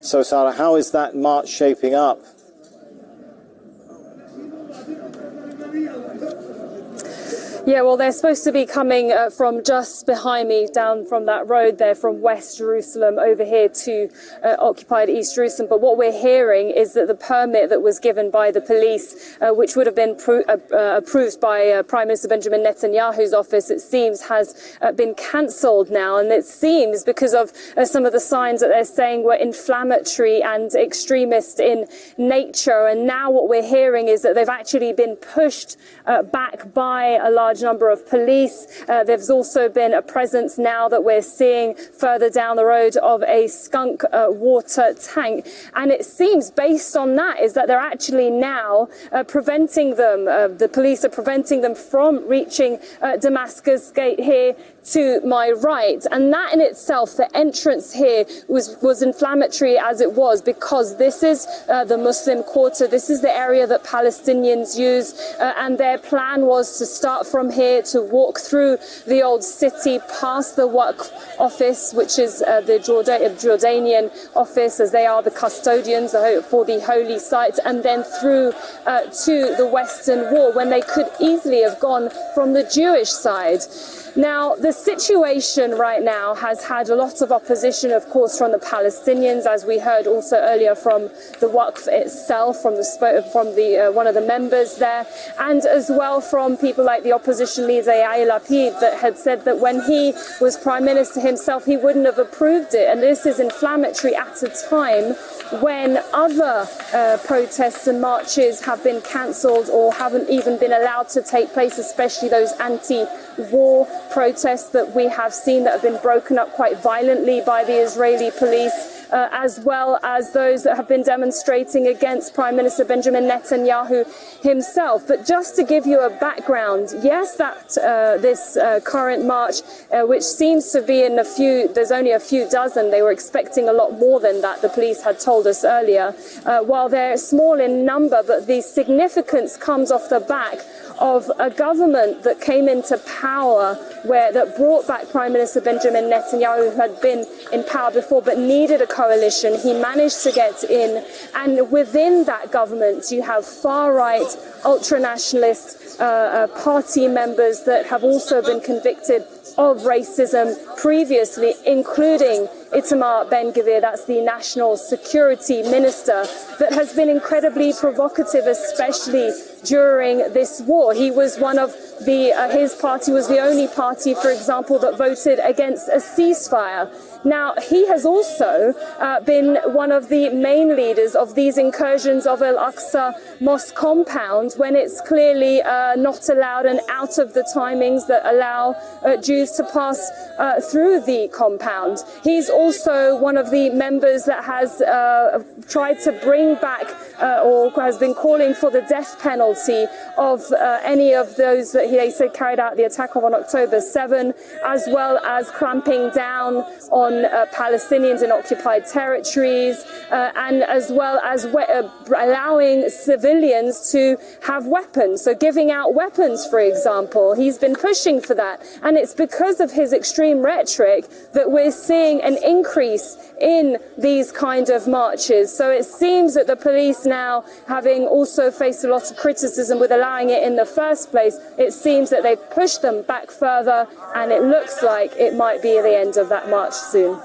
So, Salah, how is that march shaping up? Yeah, well, they're supposed to be coming from just behind me, down from that road there, from West Jerusalem over here to occupied East Jerusalem. But what we're hearing is that the permit that was given by the police, which would have been approved by Prime Minister Benjamin Netanyahu's office, it seems has been cancelled now. And it seems because of some of the signs that they're saying were inflammatory and extremist in nature. And now what we're hearing is that they've actually been pushed back by a large number of police. There's also been a presence now that we're seeing further down the road of a skunk water tank. And it seems, based on that, is that they're actually now preventing them, the police are preventing them from reaching Damascus gate here to my right. And that in itself, the entrance here was inflammatory as it was, because this is the Muslim quarter. This is the area that Palestinians use. And their plan was to start from here, to walk through the old city, past the Waqf office, which is the Jordanian office, as they are the custodians for the holy site, and then through to the Western Wall, when they could easily have gone from the Jewish side. Now, the situation right now has had a lot of opposition, of course, from the Palestinians, as we heard also earlier from the Waqf itself, from one of the members there, and as well from people like the opposition leader Yair Lapid, that had said that when he was Prime Minister himself, he wouldn't have approved it. And this is inflammatory at a time when other protests and marches have been cancelled or haven't even been allowed to take place, especially those anti-war protests that we have seen that have been broken up quite violently by the Israeli police, as well as those that have been demonstrating against Prime Minister Benjamin Netanyahu himself. But just to give you a background, yes, that this current march, which seems to be in there's only a few dozen. They were expecting a lot more than that, the police had told us earlier. While they're small in number, but the significance comes off the back of a government that came into power that brought back Prime Minister Benjamin Netanyahu, who had been in power before but needed a coalition. He managed to get in, and within that government you have far-right ultra-nationalist party members that have also been convicted of racism previously, including Itamar Ben-Gvir, that's the National Security Minister, that has been incredibly provocative, especially during this war. He was one of his party was the only party, for example, that voted against a ceasefire. Now, he has also been one of the main leaders of these incursions of Al-Aqsa Mosque compound, when it's clearly not allowed and out of the timings that allow Jews to pass through the compound. He's also one of the members that has tried to bring back or has been calling for the death penalty of any of those that they said carried out the attack on October 7, as well as clamping down on Palestinians in occupied territories, and as well as allowing civilians to have weapons. So giving out weapons, for example, he's been pushing for that. And it's because of his extreme rhetoric that we're seeing an increase in these kind of marches. So it seems that the police now, having also faced a lot of criticism with allowing it in the first place, it seems that they've pushed them back further, and it looks like it might be the end of that march soon.